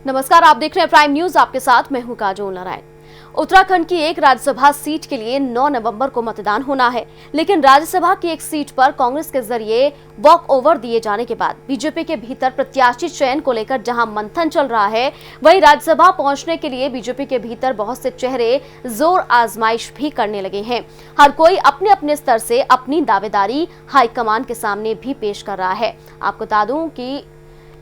नमस्कार, आप देख रहे हैं प्राइम न्यूज। आपके साथ मैं हूं काजोल नारायण। उत्तराखंड की एक राज्यसभा सीट के लिए 9 नवंबर को मतदान होना है, लेकिन राज्यसभा की एक सीट पर कांग्रेस के जरिए वॉक ओवर दिए जाने के बाद बीजेपी के भीतर प्रत्याशी चयन को लेकर जहां मंथन चल रहा है, वहीं राज्यसभा पहुंचने के लिए बीजेपी के भीतर बहुत से चेहरे जोर आजमाइश भी करने लगे हैं। हर कोई अपने अपने स्तर से अपनी दावेदारी हाईकमान के सामने भी पेश कर रहा है। आपको बता दूं कि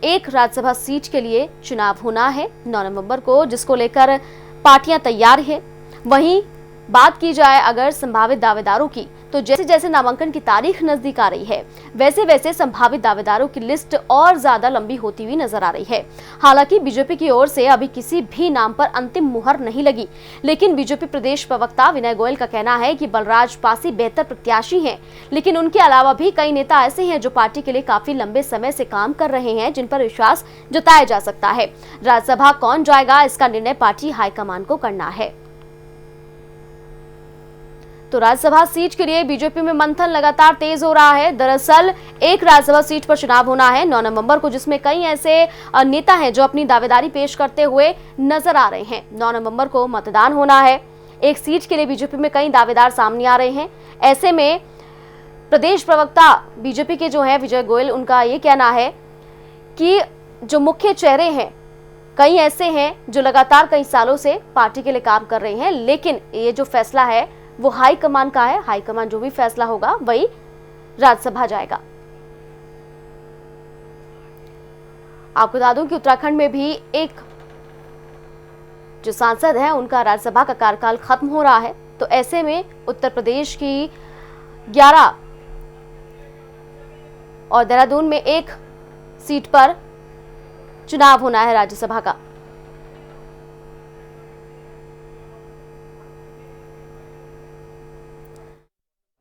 एक राज्यसभा सीट के लिए चुनाव होना है 9 नवंबर को, जिसको लेकर पार्टियां तैयार हैं। वहीं बात की जाए अगर संभावित दावेदारों की, तो जैसे जैसे नामांकन की तारीख नजदीक आ रही है, वैसे वैसे संभावित दावेदारों की लिस्ट और ज्यादा लंबी होती हुई नजर आ रही है। हालांकि बीजेपी की ओर से अभी किसी भी नाम पर अंतिम मुहर नहीं लगी, लेकिन बीजेपी प्रदेश प्रवक्ता विनय गोयल का कहना है कि बलराज पासी बेहतर प्रत्याशी हैं, लेकिन उनके अलावा भी कई नेता ऐसे हैं जो पार्टी के लिए काफी लंबे समय से काम कर रहे हैं, जिन पर विश्वास जताया जा सकता है। राज्यसभा कौन जाएगा, इसका निर्णय पार्टी हाईकमान को करना है। तो राज्यसभा सीट के लिए बीजेपी में मंथन लगातार तेज हो रहा है। दरअसल एक राज्यसभा सीट पर चुनाव होना है 9 नवंबर को, जिसमें कई ऐसे नेता हैं जो अपनी दावेदारी पेश करते हुए नजर आ रहे हैं। 9 नवंबर को मतदान होना है। एक सीट के लिए बीजेपी में कई दावेदार सामने आ रहे हैं। ऐसे में प्रदेश प्रवक्ता बीजेपी के जो है विजय गोयल, उनका ये कहना है कि जो मुख्य चेहरे हैं, कई ऐसे हैं जो लगातार कई सालों से पार्टी के लिए काम कर रहे हैं, लेकिन ये जो फैसला है वो हाईकमान का है। हाईकमान जो भी फैसला होगा वही राज्यसभा जाएगा। आपको बता दूं कि उत्तराखंड में भी एक जो सांसद है, उनका राज्यसभा का कार्यकाल खत्म हो रहा है। तो ऐसे में उत्तर प्रदेश की 11 और देहरादून में एक सीट पर चुनाव होना है राज्यसभा का।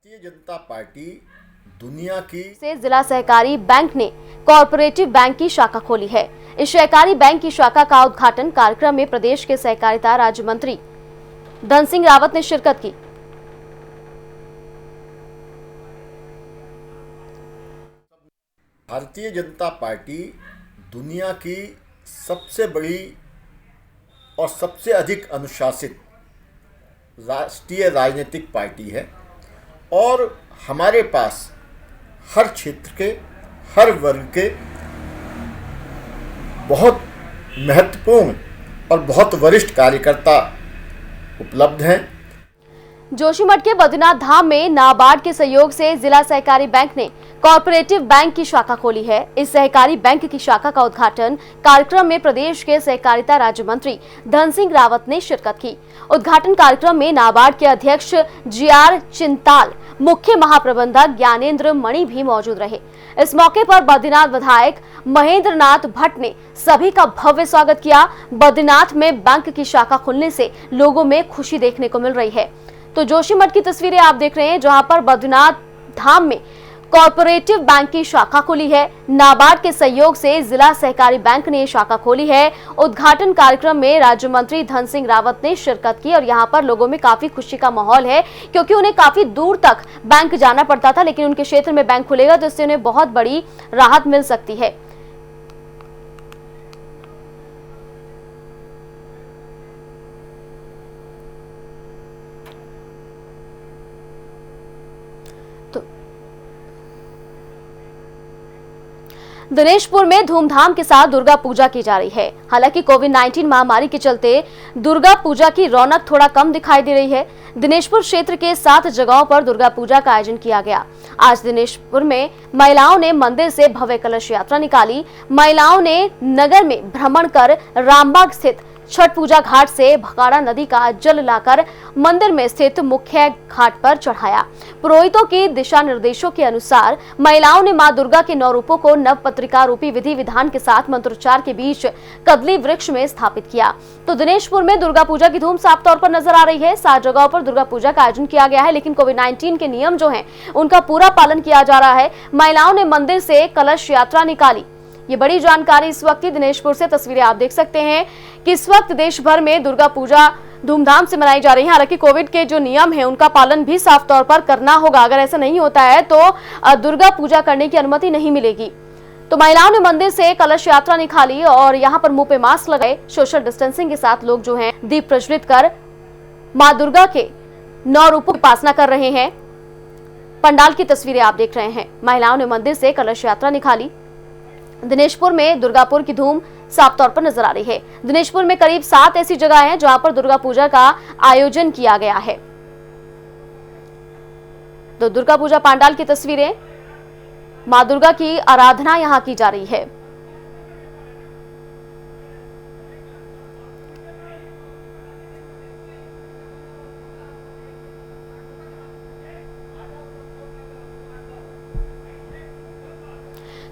भारतीय जनता पार्टी दुनिया की से जिला सहकारी बैंक ने कॉर्पोरेटिव बैंक की शाखा खोली है। इस सहकारी बैंक की शाखा का उद्घाटन कार्यक्रम में प्रदेश के सहकारिता राज्य मंत्री धन सिंह रावत ने शिरकत की। भारतीय जनता पार्टी दुनिया की सबसे बड़ी और सबसे अधिक अनुशासित राष्ट्रीय राजनीतिक पार्टी है और हमारे पास हर क्षेत्र के, हर वर्ग के बहुत महत्वपूर्ण और बहुत वरिष्ठ कार्यकर्ता उपलब्ध हैं। जोशीमठ के बद्रीनाथ धाम में नाबार्ड के सहयोग से जिला सहकारी बैंक ने कॉर्पोरेटिव बैंक की शाखा खोली है। इस सहकारी बैंक की शाखा का उद्घाटन कार्यक्रम में प्रदेश के सहकारिता राज्य मंत्री धन सिंह रावत ने शिरकत की। उद्घाटन कार्यक्रम में नाबार्ड के अध्यक्ष GR चिंताल, मुख्य महाप्रबंधक ज्ञानेंद्र मणि भी मौजूद रहे। इस मौके पर बद्रीनाथ विधायक महेंद्र नाथ भट्ट ने सभी का भव्य स्वागत किया। बद्रीनाथ में बैंक की शाखा खुलने से लोगों में खुशी देखने को मिल रही है। तो जोशीमठ की तस्वीरें आप देख रहे हैं, जहां पर बद्रीनाथ धाम में कॉर्पोरेटिव बैंक की शाखा खुली है। नाबार्ड के सहयोग से जिला सहकारी बैंक ने शाखा खोली है। उद्घाटन कार्यक्रम में राज्य मंत्री धन सिंह रावत ने शिरकत की और यहां पर लोगों में काफी खुशी का माहौल है, क्योंकि उन्हें काफी दूर तक बैंक जाना पड़ता था, लेकिन उनके क्षेत्र में बैंक खुलेगा तो इससे उन्हें बहुत बड़ी राहत मिल सकती है। दिनेशपुर में धूमधाम के साथ दुर्गा पूजा की जा रही है। हालांकि कोविड-19 महामारी के चलते दुर्गा पूजा की रौनक थोड़ा कम दिखाई दे रही है। दिनेशपुर क्षेत्र के 7 जगहों पर दुर्गा पूजा का आयोजन किया गया। आज दिनेशपुर में महिलाओं ने मंदिर से भव्य कलश यात्रा निकाली। महिलाओं ने नगर में भ्रमण कर रामबाग स्थित छठ पूजा घाट से भकाड़ा नदी का जल लाकर मंदिर में स्थित मुख्य घाट पर चढ़ाया। पुरोहितों के दिशा निर्देशों के अनुसार महिलाओं ने मां दुर्गा के 9 रूपों को नव पत्रिका रूपी विधि विधान के साथ मंत्रोच्चार के बीच कदली वृक्ष में स्थापित किया। तो दिनेशपुर में दुर्गा पूजा की धूम साफ तौर पर नजर आ रही है। 7 जगहों पर दुर्गा पूजा का आयोजन किया गया है, लेकिन कोविड-19 के नियम जो हैं उनका पूरा पालन किया जा रहा है। महिलाओं ने मंदिर से कलश यात्रा निकाली। ये बड़ी जानकारी इस वक्त की दिनेशपुर से तस्वीरें आप देख सकते हैं कि इस वक्त देश भर में दुर्गा पूजा धूमधाम से मनाई जा रही है। हालांकि कोविड के जो नियम हैं उनका पालन भी साफ तौर पर करना होगा। अगर ऐसा नहीं होता है तो दुर्गा पूजा करने की अनुमति नहीं मिलेगी। तो महिलाओं ने मंदिर से कलश यात्रा निकाली और यहाँ पर मुंह पे मास्क लगाए, सोशल डिस्टेंसिंग के साथ लोग जो हैं दीप प्रज्वलित कर मां दुर्गा के 9 रूपों की उपासना कर रहे हैं। पंडाल की तस्वीरें आप देख रहे हैं। महिलाओं ने मंदिर से कलश यात्रा निकाली। दिनेशपुर में दुर्गापुर की धूम साफ तौर पर नजर आ रही है। दिनेशपुर में करीब 7 ऐसी जगह हैं जहां पर दुर्गा पूजा का आयोजन किया गया है। तो दुर्गा पूजा पंडाल की तस्वीरें, मां दुर्गा की आराधना यहां की जा रही है।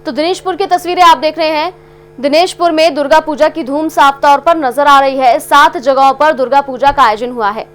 तो दिनेशपुर की तस्वीरें आप देख रहे हैं। दिनेशपुर में दुर्गा पूजा की धूम साफ तौर पर नजर आ रही है। 7 जगहों पर दुर्गा पूजा का आयोजन हुआ है।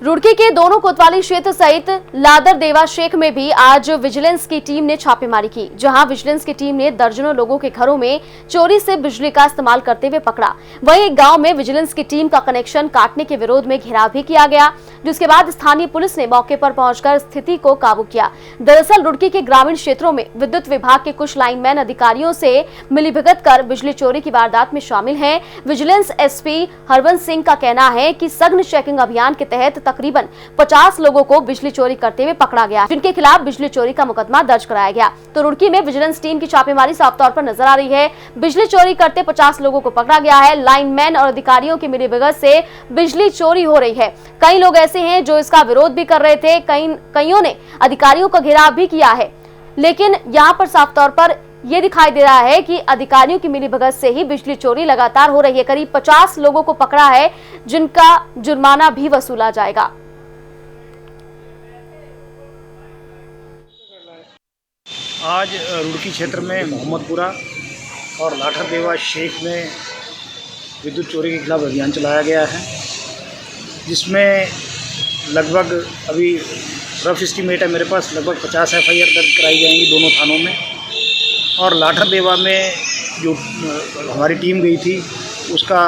रुड़की के दोनों कोतवाली क्षेत्र सहित लादर देवा शेख में भी आज विजिलेंस की टीम ने छापेमारी की, जहां विजिलेंस की टीम ने दर्जनों लोगों के घरों में चोरी से बिजली का इस्तेमाल करते हुए पकड़ा। वहीं एक गांव में विजिलेंस की टीम का कनेक्शन काटने के विरोध में घेराव भी किया गया, जिसके बाद स्थानीय पुलिस ने मौके पर पहुंचकर स्थिति को काबू किया। दरअसल रुड़की के ग्रामीण क्षेत्रों में विद्युत विभाग के कुछ लाइनमैन अधिकारियों से मिलीभगत कर बिजली चोरी की वारदात में शामिल हैं। विजिलेंस एसपी हरवंश सिंह का कहना है कि सघन चेकिंग अभियान के तहत तकरीबन 50 लोगों को बिजली चोरी करते हुए पकड़ा गया, जिनके खिलाफ बिजली चोरी का मुकदमा दर्ज कराया गया। तो रुड़की में विजिलेंस टीम की छापेमारी साफ तौर पर नजर आ रही है। बिजली चोरी करते 50 लोगों को पकड़ा गया है। लाइनमैन और अधिकारियों की मिलीभगत से बिजली चोरी हो रही है। कई लोग ऐसे हैं जो इसका विरोध भी कर रहे थे, कईयों ने अधिकारियों का घेराव भी किया है, लेकिन यहाँ पर साफ तौर पर यह दिखाई दे रहा है कि अधिकारियों की मिलीभगत से ही बिजली चोरी लगातार हो रही है। करीब 50 लोगों को पकड़ा है, जिनका जुर्माना भी वसूला जाएगा। आज रुड़की क्षेत्र में मोहम्मदपुरा और लाठर देवा शेख में विद्युत चोरी के खिलाफ अभियान चलाया गया है, जिसमें लगभग अभी रफ एस्टीमेट है मेरे पास, लगभग 50 FIR दर्ज कराई जाएंगी दोनों थानों में। और लाठर देवा में जो हमारी टीम गई थी उसका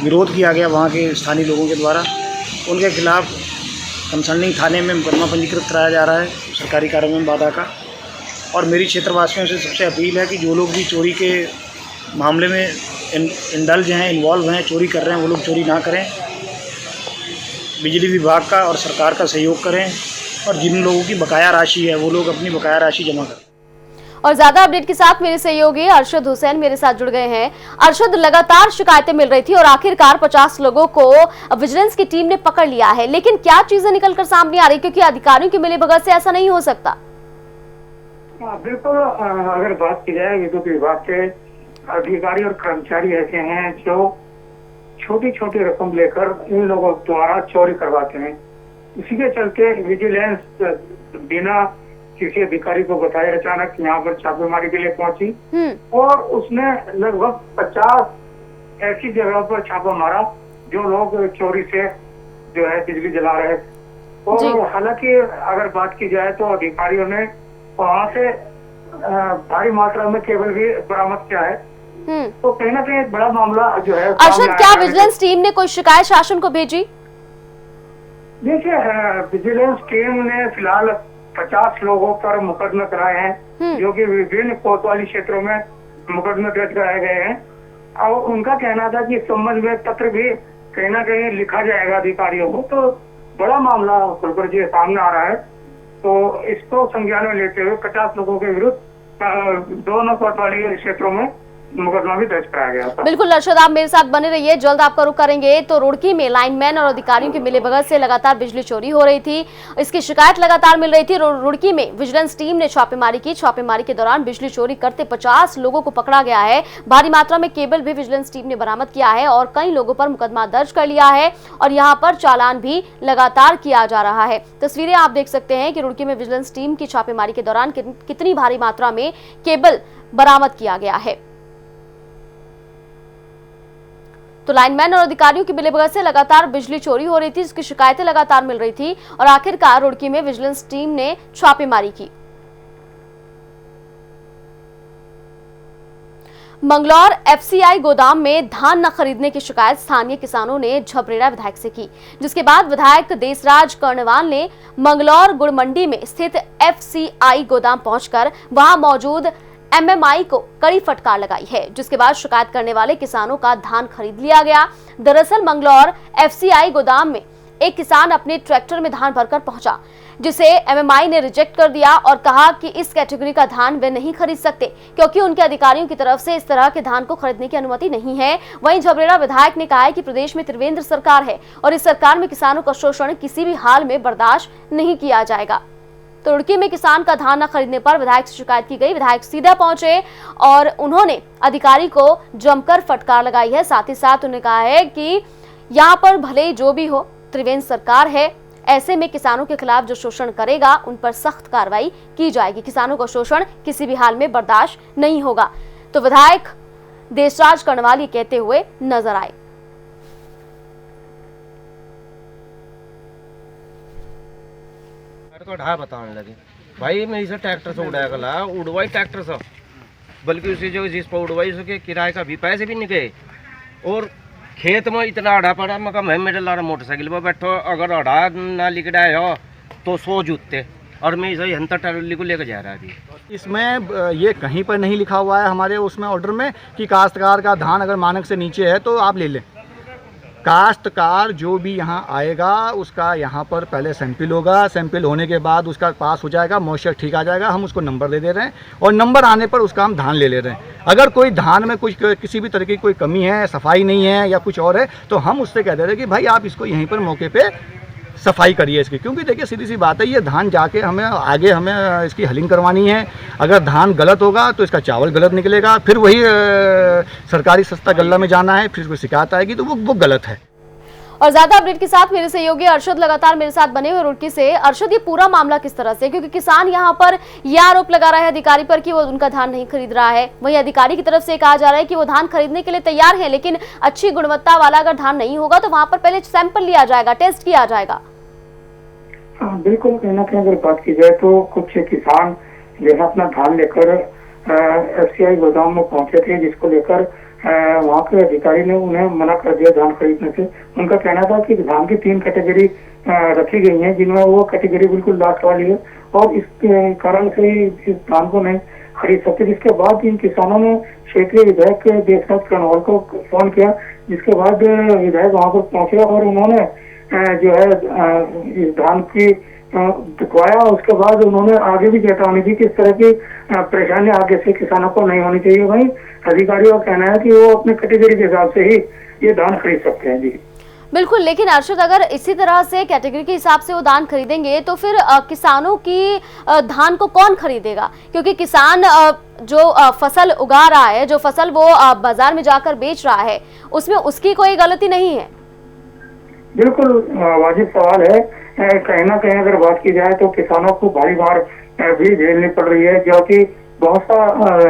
विरोध किया गया वहाँ के स्थानीय लोगों के द्वारा। उनके खिलाफ कंसर्निंग थाने में मुकदमा पंजीकृत कराया जा रहा है सरकारी कार्य में बाधा का। और मेरी क्षेत्रवासियों से सबसे अपील है कि जो लोग भी चोरी के मामले में इंडल्ज हैं, इन्वॉल्व हैं, चोरी कर रहे हैं, वो लोग चोरी ना करें। बिजली विभाग का और सरकार का सहयोग करें और जिन लोगों की बकाया राशि है वो लोग अपनी बकाया राशि जमा करें। और ज्यादा अपडेट के साथ मेरे सहयोगी अरशद हुसैन मेरे साथ जुड़ गए हैं। अरशद, लगातार शिकायतें मिल रही थी और आखिरकार 50 लोगों को विजिलेंस की टीम ने पकड़ लिया है, लेकिन क्या चीजें निकलकर सामने आ रही, क्योंकि अधिकारियों की मिलीभगत से ऐसा नहीं हो सकता। बिल्कुल, अगर बात की जाए विद्युत विभाग के अधिकारी और कर्मचारी ऐसे हैं जो छोटी छोटी रकम लेकर इन लोगों द्वारा चोरी करवाते हैं। इसी के चलते विजिलेंस बिना किसी अधिकारी को बताए अचानक यहाँ पर छापेमारी के लिए पहुंची और उसने लगभग 50 ऐसी जगह पर छापा मारा जो लोग चोरी से जो है बिजली जला रहे थे। और हालांकि अगर बात की जाए तो अधिकारियों ने वहाँ से भारी मात्रा में केबल भी बरामद किया है। तो कहीं ना कहीं एक बड़ा मामला जो है। अरशद, क्या विजिलेंस टीम ने कोई शिकायत शासन को भेजी? देखिए, विजिलेंस टीम ने फिलहाल 50 लोगों पर मुकदमे कराए हैं, जो कि विभिन्न कोतवाली क्षेत्रों में मुकदमे दर्ज कराए गए हैं। और उनका कहना था कि इस संबंध में पत्र भी कहीं ना कहीं लिखा जाएगा अधिकारियों को। तो बड़ा मामला खुलकर जो सामने आ रहा है, तो इसको संज्ञान में लेते हुए 50 लोगों के विरुद्ध दोनों कोतवाली क्षेत्रों में मुकदमा भी दर्ज कराया गया था। बिल्कुल अरशद, आप मेरे साथ बने रहिए, जल्द आपका रुख करेंगे। तो रुड़की में लाइनमैन और अधिकारियों की मिलीभगत से लगातार बिजली चोरी हो रही थी, इसकी शिकायत लगातार मिल रही थी। रुड़की में विजिलेंस टीम ने छापेमारी की। छापेमारी के दौरान बिजली चोरी करते 50 लोगों को पकड़ा गया है। भारी मात्रा में केबल भी विजिलेंस टीम ने बरामद किया है और कई लोगों पर मुकदमा दर्ज कर लिया है और यहाँ पर चालान भी लगातार किया जा रहा है। तस्वीरें आप देख सकते हैं कि रुड़की में विजिलेंस टीम की छापेमारी के दौरान कितनी भारी मात्रा में केबल बरामद किया गया है। तो लाइनमैन और अधिकारियों की मिलीभगत से लगातार बिजली चोरी हो रही थी, इसकी शिकायतें लगातार मिल रही थी और आखिरकार रुड़की में विजिलेंस टीम ने छापेमारी की। मंगलौर एफसीआई गोदाम में धान न खरीदने की शिकायत स्थानीय किसानों ने झबरेड़ा विधायक से की, जिसके बाद विधायक देसराज कर्णवाल ने मंगलौर गुड़ मंडी में स्थित एफसीआई गोदाम पहुंचकर वहां मौजूद एमएमआई को कड़ी फटकार लगाई है, जिसके बाद शिकायत करने वाले किसानों का धान खरीद लिया गया। दरअसल मंगलौर एफसीआई गोदाम में एक किसान अपने ट्रैक्टर में धान भरकर पहुंचा, जिसे एमएमआई ने रिजेक्ट कर दिया और कहा कि इस कैटेगरी का धान वे नहीं खरीद सकते क्योंकि उनके अधिकारियों की तरफ से इस तरह के धान को खरीदने की अनुमति नहीं है। वहीं झबरेड़ा विधायक ने कहा है कि प्रदेश में त्रिवेंद्र सरकार है और इस सरकार में किसानों का शोषण किसी भी हाल में बर्दाश्त नहीं किया जाएगा। तो रुड़की में किसान का धान न खरीदने पर विधायक से शिकायत की गई। विधायक सीधा पहुंचे और उन्होंने अधिकारी को जमकर फटकार लगाई है। साथ ही साथ उन्होंने कहा है कि यहाँ पर भले जो भी हो त्रिवेंद्र सरकार है, ऐसे में किसानों के खिलाफ जो शोषण करेगा उन पर सख्त कार्रवाई की जाएगी। किसानों का शोषण किसी भी हाल में बर्दाश्त नहीं होगा। तो विधायक देसराज कर्णवाल ये कहते हुए नजर आए। तो ढा बताने लगे भाई मैं इसे ट्रैक्टर से उड़ाया गला उड़वाई ट्रैक्टर से, बल्कि उसी जो जिस पर उड़वाई उसके किराए का भी पैसे भी नहीं गए और खेत में इतना अड़ा पड़ा। मैं कहा मैं मेरे लारा मोटरसाइकिल पर बैठो, अगर अड़ा ना लिख आए हो तो 100 जूते, और मैं इसे हंतर टरली को लेकर जा रहा अभी। इसमें ये कहीं पर नहीं लिखा हुआ है हमारे उसमें ऑर्डर में कि काश्तकार का धान अगर मानक से नीचे है तो आप ले लें। काश्तकार जो भी यहाँ आएगा उसका यहाँ पर पहले सैंपल होगा, सैंपल होने के बाद उसका पास हो जाएगा, मॉइस्चर ठीक आ जाएगा, हम उसको नंबर दे दे रहे हैं और नंबर आने पर उसका हम धान ले ले रहे हैं। अगर कोई धान में कुछ किसी भी तरह की कोई कमी है, सफाई नहीं है या कुछ और है तो हम उससे कह दे रहे हैं कि भाई आप इसको यहीं पर मौके पर सफाई करिए इसकी, क्योंकि देखिए सीधी सी बात है ये धान जाके हमें आगे हमें इसकी हलिंग करवानी है। अगर धान गलत होगा तो इसका चावल गलत निकलेगा, फिर वही सरकारी सस्ता गल्ला में जाना है, फिर कोई शिकायत आएगी तो वो गलत है। और ज्यादा अपडेट के साथ मेरे सहयोगी अरशद लगातार मेरे साथ बने हुए रुड़की से। अरशद, ये पूरा मामला किस तरह से, क्योंकि किसान यहाँ पर यह आरोप लगा रहा है अधिकारी पर कि वो उनका धान नहीं खरीद रहा है, वहीं अधिकारी की तरफ से कहा जा रहा है कि वो धान खरीदने के लिए तैयार है, लेकिन अच्छी गुणवत्ता वाला अगर धान नहीं होगा तो वहां पर पहले सैंपल लिया जाएगा, टेस्ट किया जाएगा। बिल्कुल, कहीं ना कहीं अगर बात की जाए तो कुछ किसान जो है अपना धान लेकर एफसीआई गोदाम में पहुंचे थे, जिसको लेकर वहाँ के अधिकारी ने उन्हें मना कर दिया धान खरीदने से। उनका कहना था कि धान की 3 कैटेगरी रखी गई हैं, जिनमें वो कैटेगरी बिल्कुल लास्ट वाली है और इस कारण से इस धान को नहीं खरीद सकते। जिसके बाद इन किसानों ने क्षेत्रीय विधायक देसराज कर्णवाल को फोन किया, जिसके बाद विधायक वहाँ पर पहुंचे और उन्होंने जो है इस धान की दिखवाया। उसके बाद उन्होंने आगे भी चेतावनी दी कि इस तरह की परेशानी आगे से किसानों को नहीं होनी चाहिए। वहीं अधिकारियों का कहना है कि वो अपने कैटेगरी के हिसाब से ही ये धान खरीद सकते हैं। जी बिल्कुल, लेकिन अरशद अगर इसी तरह से कैटेगरी के हिसाब से वो धान खरीदेंगे तो फिर किसानों की धान को कौन खरीदेगा, क्योंकि किसान जो फसल उगा रहा है, जो फसल वो बाजार में जाकर बेच रहा है, उसमें उसकी कोई गलती नहीं है। बिल्कुल वाजिब सवाल है। कहीं ना कहीं अगर बात की जाए तो किसानों को भारी मार भी झेलनी पड़ रही है, जो कि बहुत सा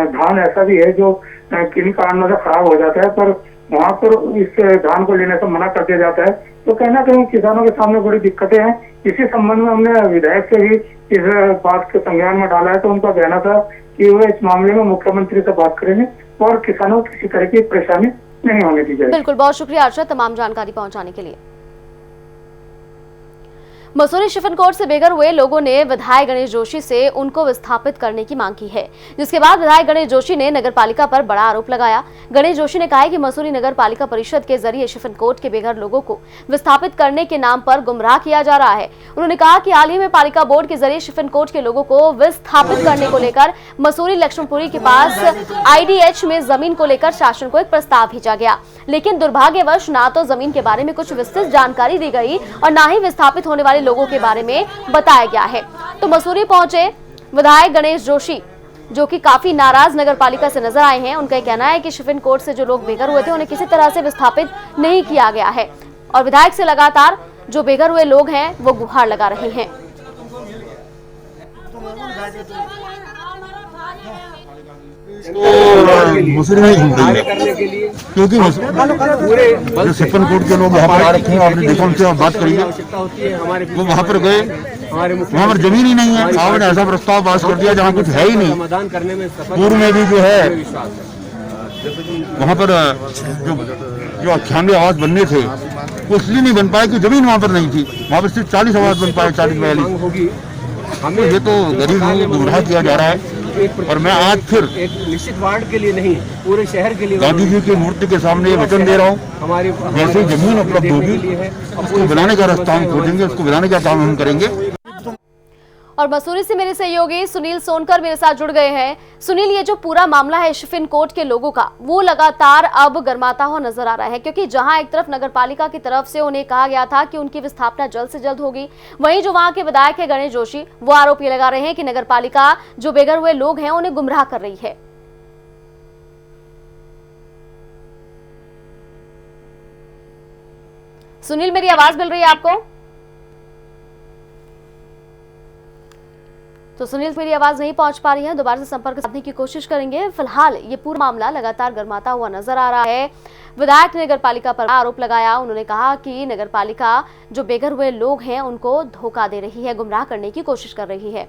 धान ऐसा भी है जो किन्हीं कारणों से खराब हो जाता है, पर वहाँ पर इस धान को लेने से मना कर दिया जाता है। तो कहीं ना कहीं किसानों के सामने बड़ी दिक्कतें हैं। इसी संबंध में हमने विधायक से भी इस बात के संज्ञान में डाला है, तो उनका कहना था कि वो इस मामले में मुख्यमंत्री से बात करेंगे और किसानों को किसी तरह की परेशानी नहीं होने दी जाएगी। बिल्कुल, बहुत शुक्रिया अर्शद तमाम जानकारी पहुंचाने के लिए। मसूरी शिफनकोट से बेघर हुए लोगों ने विधायक गणेश जोशी से उनको विस्थापित करने की मांग की है, जिसके बाद विधायक गणेश जोशी ने नगरपालिका पर बड़ा आरोप लगाया। गणेश जोशी ने कहा है कि मसूरी नगरपालिका परिषद के जरिए शिफनकोट के बेघर लोगों को विस्थापित करने के नाम पर गुमराह किया जा रहा है। उन्होंने कहा कि हाल ही में पालिका बोर्ड के जरिए शिफनकोट के लोगों को विस्थापित करने को लेकर मसूरी लक्ष्मणपुरी के पास IDH में जमीन को लेकर शासन को एक प्रस्ताव भेजा गया, लेकिन दुर्भाग्यवश ना तो जमीन के बारे में कुछ विस्तृत जानकारी दी गई और ना ही विस्थापित होने वाले लोगों के बारे में बताया गया है। तो मसूरी पहुंचे विधायक गणेश जोशी, जो कि काफी नाराज नगरपालिका से नजर आए हैं। उनका कहना है कि शिफनकोट से जो लोग बेघर हुए थे उन्हें किसी तरह से विस्थापित नहीं किया गया है और विधायक से लगातार जो बेघर हुए लोग हैं वो गुहार लगा रहे हैं। मसूरी में घूम रही है, क्योंकि जो शिफनकोट के लोग वहाँ पर आ रखे हैं, आपने देखा उनसे बात करी है, वो वहाँ पर गए, वहाँ पर जमीन ही नहीं है। आपने ऐसा प्रस्ताव पास कर दिया जहाँ कुछ है ही नहीं। पूर्व में भी जो है वहाँ पर जो 98 आवास बनने थे वो इसलिए नहीं बन पाए कि जमीन वहाँ पर नहीं थी। वहाँ पर सिर्फ 40 आवास बन पाए, 40-42। तो ये तो गरीब लोगों को गुमराह किया जा रहा है। और मैं आज फिर एक निश्चित वार्ड के लिए नहीं, पूरे शहर के लिए गांधी जी की मूर्ति के सामने वचन दे रहा हूँ, जैसे जमीन उपलब्ध होगी उसको बनाने का रास्ता हम खोजेंगे, उसको बनाने का काम हम करेंगे। और मसूरी से मेरे सहयोगी सुनील सोनकर मेरे साथ जुड़ गए हैं। सुनील, ये जो पूरा मामला है शिफिन कोट के लोगों का, वो लगातार अब गर्माता हुआ नजर आ रहा है, क्योंकि जहां एक तरफ नगरपालिका की तरफ से उन्हें कहा गया था कि उनकी विस्थापना जल्द से जल्द होगी, वहीं जो वहां के विधायक है गणेश जोशी, वो आरोप ये लगा रहे हैं कि नगरपालिका जो बेघर हुए लोग हैं उन्हें गुमराह कर रही है। सुनील, मेरी आवाज मिल रही है आपको? तो सुनील, मेरी आवाज नहीं पहुंच पा रही है, दोबारा से संपर्क साधने की कोशिश करेंगे। फिलहाल ये पूरा मामला लगातार गर्माता हुआ नजर आ रहा है। विधायक ने नगरपालिका पर आरोप लगाया। उन्होंने कहा कि नगरपालिका जो बेघर हुए लोग हैं उनको धोखा दे रही है, गुमराह करने की कोशिश कर रही है।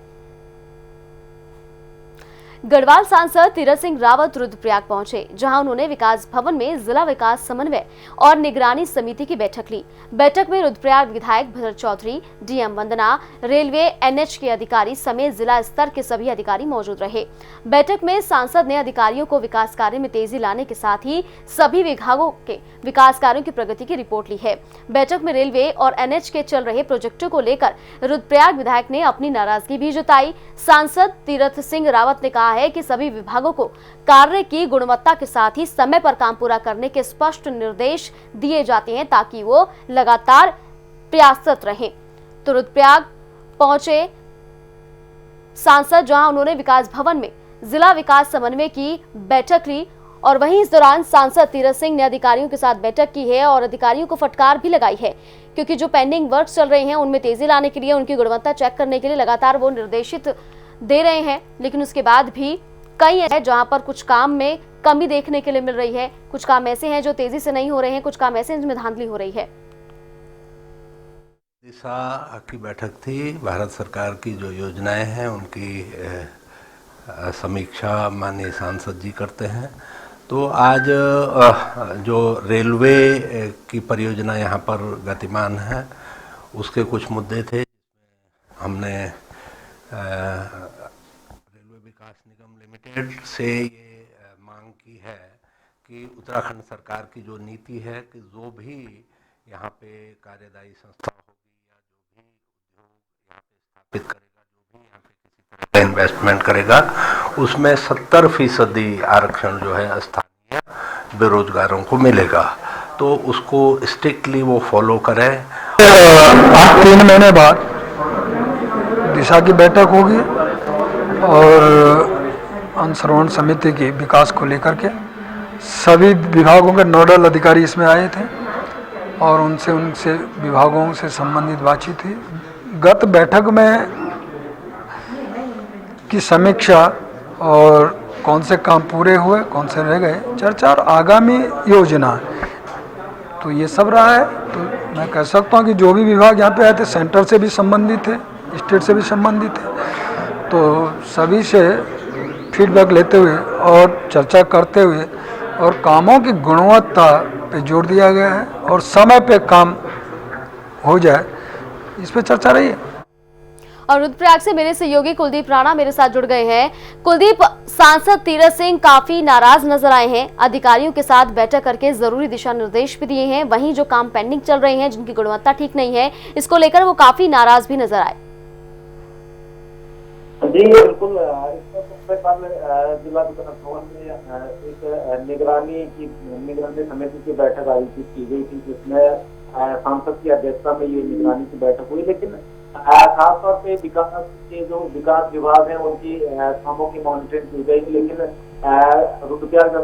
गढ़वाल सांसद तीरथ सिंह रावत रुद्रप्रयाग पहुंचे, जहां उन्होंने विकास भवन में जिला विकास समन्वय और निगरानी समिति की बैठक ली। बैठक में रुद्रप्रयाग विधायक भरत चौधरी, डीएम वंदना, रेलवे, एनएच के अधिकारी समेत जिला स्तर के सभी अधिकारी मौजूद रहे। बैठक में सांसद ने अधिकारियों को विकास कार्य में तेजी लाने के साथ ही सभी विभागों के विकास कार्यों की प्रगति की रिपोर्ट ली है। बैठक में रेलवे और एनएच के चल रहे प्रोजेक्टों को लेकर रुद्रप्रयाग विधायक ने अपनी नाराजगी भी जताई। सांसद तीरथ सिंह रावत ने कहा है कि सभी विभागों को कार्य की गुणवत्ता के साथ ही समय पर काम पूरा करने के स्पष्ट निर्देश दिए जाते हैं, ताकि वो लगातार प्रयासरत रहें। तो रुद्रप्रयाग पहुंचे सांसद, जहां उन्होंने विकास भवन में जिला विकास समन्वय की बैठक ली और वहीं इस दौरान सांसद तीरथ सिंह ने अधिकारियों के साथ बैठक की है और अधिकारियों को फटकार भी लगाई है, क्योंकि जो पेंडिंग वर्क चल रहे हैं उनमें तेजी लाने के लिए, उनकी गुणवत्ता चेक करने के लिए लगातार वो निर्देशित दे रहे हैं, लेकिन उसके बाद भी कई है जहां पर कुछ काम में कमी देखने के लिए मिल रही है, कुछ काम ऐसे हैं जो तेजी से नहीं हो रहे हैं, कुछ काम ऐसे हैं जिनमें धांधली हो रही है। दिशा की बैठक थी। भारत सरकार की जो योजनाएं हैं उनकी समीक्षा माननीय सांसद जी करते हैं। तो आज जो रेलवे की परियोजना यहाँ पर गतिमान है उसके कुछ मुद्दे थे। हमने रेलवे विकास निगम लिमिटेड से ये मांग की है कि उत्तराखंड सरकार की जो नीति है कि जो भी यहाँ पे कार्यदायी संस्था होगी या जो भी उद्योग यहाँ पे स्थापित करेगा, जो भी यहाँ पे किसी तरह का इन्वेस्टमेंट करेगा, उसमें 70% आरक्षण जो है स्थानीय बेरोजगारों को मिलेगा। तो उसको स्ट्रिक्टली वो फॉलो करें। आज 3 महीने बाद दिशा की बैठक होगी और अनुश्रवण समिति की विकास को लेकर के सभी विभागों के नोडल अधिकारी इसमें आए थे और उनसे विभागों से संबंधित बातचीत हुई। गत बैठक में की समीक्षा और कौन से काम पूरे हुए, कौन से रह गए, चर्चा और आगामी योजना, तो ये सब रहा है। तो मैं कह सकता हूँ कि जो भी विभाग यहाँ पे आए थे सेंटर से भी संबंधित थे, स्टेट से भी संबंधित है, तो सभी से फीडबैक लेते हुए और चर्चा करते हुए और कामों की गुणवत्ता पे जोर दिया गया है और समय पे काम हो जाए, इस पे चर्चा रही है। और रुद्रप्रयाग से मेरे सहयोगी कुलदीप राणा मेरे साथ जुड़ गए हैं। कुलदीप, सांसद तीरथ सिंह काफी नाराज नजर आए हैं, अधिकारियों के साथ बैठक करके जरूरी दिशा निर्देश भी दिए हैं, वहीं जो काम पेंडिंग चल रहे हैं जिनकी गुणवत्ता ठीक नहीं है, इसको लेकर वो काफी नाराज भी नजर आए। जी बिल्कुल, इसमें सबसे पहले जिला विकास भवन में एक निगरानी समिति की बैठक आयोजित की गई थी, जिसमें सांसद की अध्यक्षता में ये निगरानी की बैठक हुई। लेकिन खासतौर पे विकास के जो विकास विभाग है उनकी कामों की मॉनिटरिंग की गई। लेकिन रुद्रप्रयाग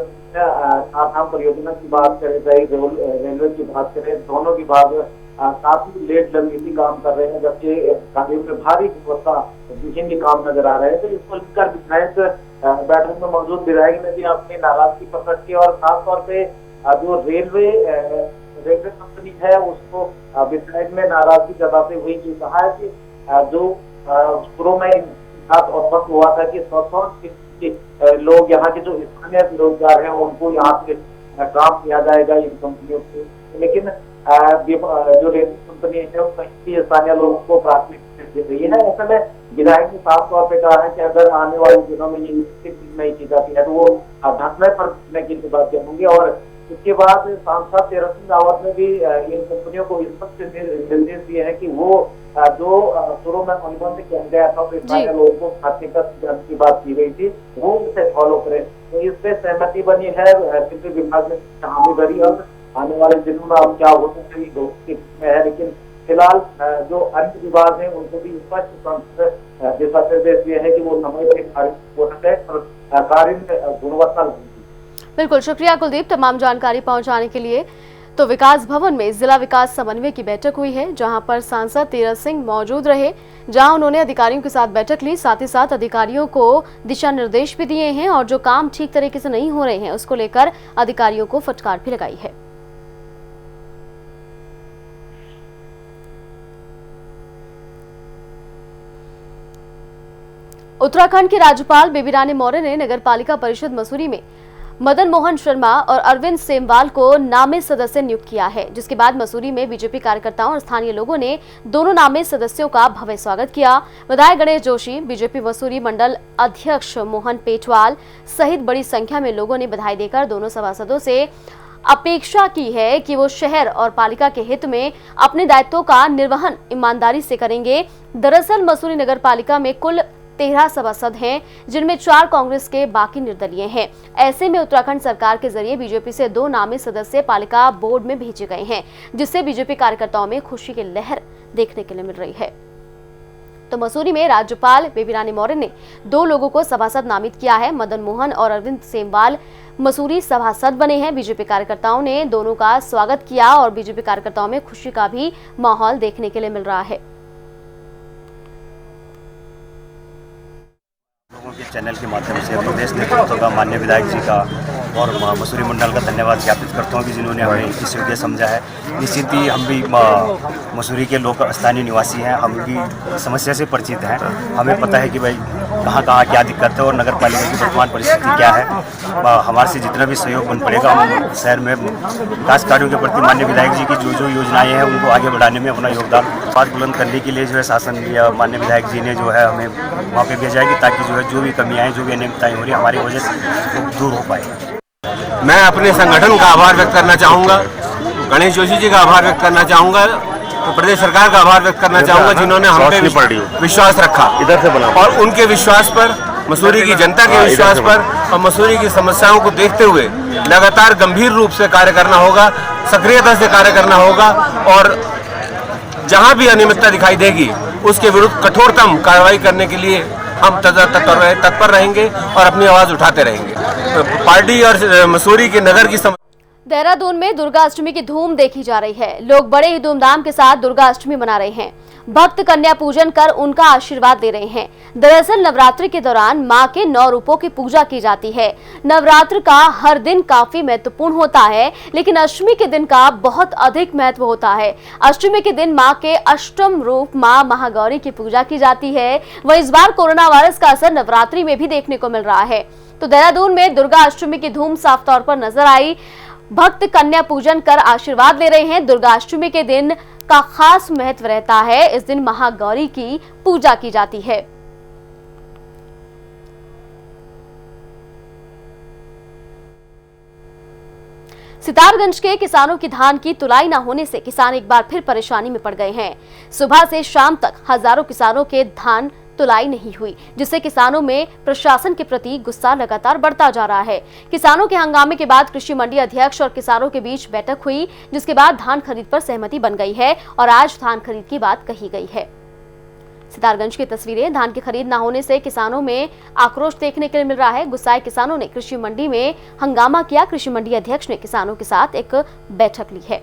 आसाम परियोजना की बात करें, रेलवे की बात करें, दोनों विभाग काफी लेट लगी काम कर रहे हैं, जबकि कार्यों में भारी गुणवत्ता विभिन्न काम नजर आ रहे हैं। तो इसको लेकर विधायक बैठक में मौजूद विधायक ने भी अपनी नाराजगी प्रकट की और खासतौर पे जो रेलवे कंपनी है उसको विधायक ने नाराजगी जताते हुए ये कहा है कि जो शुरू में बात वक्त हुआ था कि 100 कि लोग यहाँ के जो स्थानीय बेरोजगार हैं उनको यहाँ पे काम किया जाएगा इन कंपनियों से, लेकिन जो रेलवे कंपनी है वो कहीं भी स्थानीय लोगों को प्राथमिकता दे रही है। ऐसे में विधायक ने साफ तौर पे कहा है कि अगर आने वाले दिनों में ये नहीं की जाती है तो वो धरने पर बैठने की बातें होंगी। और इसके बाद सांसद तेरह सिंह रावत ने भी इन कंपनियों को स्पष्ट निर्देश दिए हैं कि वो जो शुरू में अनुबंध किया गया था तो स्थानीय लोगों को प्राथमिकता की बात की गई थी वो इसे फॉलो करे। तो इस पे सहमति बनी है, बिजली विभाग ने हामी भरी। और आने वाले दिनों में अब क्या हो सकता है, लेकिन फिलहाल जो अन्य विभाग है उनको भी स्पष्ट दिशा निर्देश दिए हैं कि वो समय से कार्य में गुणवत्ता लाएंगे। बिल्कुल, शुक्रिया कुलदीप तमाम जानकारी पहुंचाने के लिए। तो विकास भवन में जिला विकास समन्वय की बैठक हुई है, जहां पर सांसद तेरह सिंह मौजूद रहे, जहां उन्होंने अधिकारियों के साथ बैठक ली, साथ ही साथ अधिकारियों को दिशा निर्देश भी दिए हैं और जो काम ठीक तरीके से नहीं हो रहे हैं उसको लेकर अधिकारियों को फटकार भी लगाई है। उत्तराखंड के राज्यपाल बेबी रानी मौर्य ने नगर पालिका परिषद मसूरी में मदन मोहन शर्मा और अरविंद सेमवाल को नामित सदस्य नियुक्त किया है, जिसके बाद मसूरी में बीजेपी कार्यकर्ताओं और स्थानीय लोगों ने दोनों नामित सदस्यों का भव्य स्वागत किया। विधायक गणेश जोशी, बीजेपी मसूरी मंडल अध्यक्ष मोहन पेटवाल सहित बड़ी संख्या में लोगों ने बधाई देकर दोनों सभासदों से अपेक्षा की है कि वो शहर और पालिका के हित में अपने दायित्वों का निर्वहन ईमानदारी से करेंगे। दरअसल मसूरी नगर पालिका में कुल 13 सभासद हैं, जिनमें 4 कांग्रेस के, बाकी निर्दलीय हैं। ऐसे में उत्तराखंड सरकार के जरिए बीजेपी से 2 नामित सदस्य पालिका बोर्ड में भेजे गए हैं, जिससे बीजेपी कार्यकर्ताओं में खुशी की लहर देखने के लिए मिल रही है। तो मसूरी में राज्यपाल बेबी रानी मौर्य ने 2 लोगों को सभासद नामित किया है। मदन मोहन और अरविंद सेमवाल मसूरी सभासद बने हैं। बीजेपी कार्यकर्ताओं ने दोनों का स्वागत किया और बीजेपी कार्यकर्ताओं में खुशी का भी माहौल देखने के लिए मिल रहा है। लोगों के चैनल के माध्यम से प्रदेश नेतृत्व का माननीय विधायक जी का और मसूरी मंडल का धन्यवाद ज्ञापित करता हूँ कि जिन्होंने हमें इस योग्य समझा है। निश्चित ही हम भी मसूरी के लोग स्थानीय निवासी हैं, हम भी समस्या से परिचित हैं। हमें पता है कि भाई कहाँ क्या दिक्कत है और नगर पालिका की वर्तमान परिस्थिति क्या है। हमारे से जितना भी सहयोग बन पड़ेगा हम शहर में विकास कार्यों के प्रति माननीय विधायक जी की जो योजनाएं हैं उनको आगे बढ़ाने में अपना योगदान बात बुलंद करने के लिए जो है शासन या माननीय विधायक जी ने जो है हमें वहाँ पे भेजा है ताकि जो भी कमियाँ जो भी अनियमितताएं हो रही है हमारी वजह से दूर हो पाए। मैं अपने संगठन का आभार व्यक्त करना चाहूँगा, गणेश जोशी जी का आभार व्यक्त करना चाहूँगा, तो प्रदेश सरकार का आभार व्यक्त करना चाहूँगा जिन्होंने हम पे विश्वास रखा इधर से बना और उनके विश्वास पर, मसूरी की जनता के विश्वास पर और मसूरी की समस्याओं को देखते हुए लगातार गंभीर रूप से कार्य करना होगा, सक्रियता से कार्य करना होगा और जहाँ भी अनियमितता दिखाई देगी उसके विरुद्ध कठोरतम कार्रवाई करने के लिए हम तत्पर रहेंगे और अपनी आवाज उठाते रहेंगे। तो पार्टी और मसूरी के नगर की देहरादून में दुर्गा अष्टमी की धूम देखी जा रही है। लोग बड़े ही धूमधाम के साथ दुर्गा अष्टमी मना रहे हैं। भक्त कन्या पूजन कर उनका आशीर्वाद दे रहे हैं। दरअसल नवरात्रि के दौरान मां के 9 रूपों की पूजा की जाती है। नवरात्र का हर दिन काफी महत्वपूर्ण होता है, लेकिन अष्टमी के दिन का बहुत अधिक महत्व होता है। अष्टमी के दिन मां के अष्टम रूप मां महागौरी की पूजा की जाती है। वह इस बार कोरोना वायरस का असर नवरात्रि में भी देखने को मिल रहा है। तो देहरादून में दुर्गा अष्टमी की धूम साफ तौर पर नजर आई। भक्त कन्या पूजन कर आशीर्वाद ले रहे हैं। दुर्गा अष्टमी के दिन का खास महत्व रहता है। इस दिन महागौरी की पूजा की जाती है। सितारगंज के किसानों की धान की तुलाई न होने से किसान एक बार फिर परेशानी में पड़ गए हैं। सुबह से शाम तक हजारों किसानों के धान तुलाई नहीं हुई, जिससे किसानों में प्रशासन के प्रति गुस्सा लगातार बढ़ता जा रहा है। किसानों के हंगामे के बाद कृषि मंडी अध्यक्ष और किसानों के बीच बैठक हुई, जिसके बाद धान खरीद पर सहमति बन गई है और आज धान खरीद की बात कही गई है। सितारगंज की तस्वीरें। धान की खरीद न होने से किसानों में आक्रोश देखने के लिए मिल रहा है। गुस्साए किसानों ने कृषि मंडी में हंगामा किया। कृषि मंडी अध्यक्ष ने किसानों के साथ एक बैठक ली है।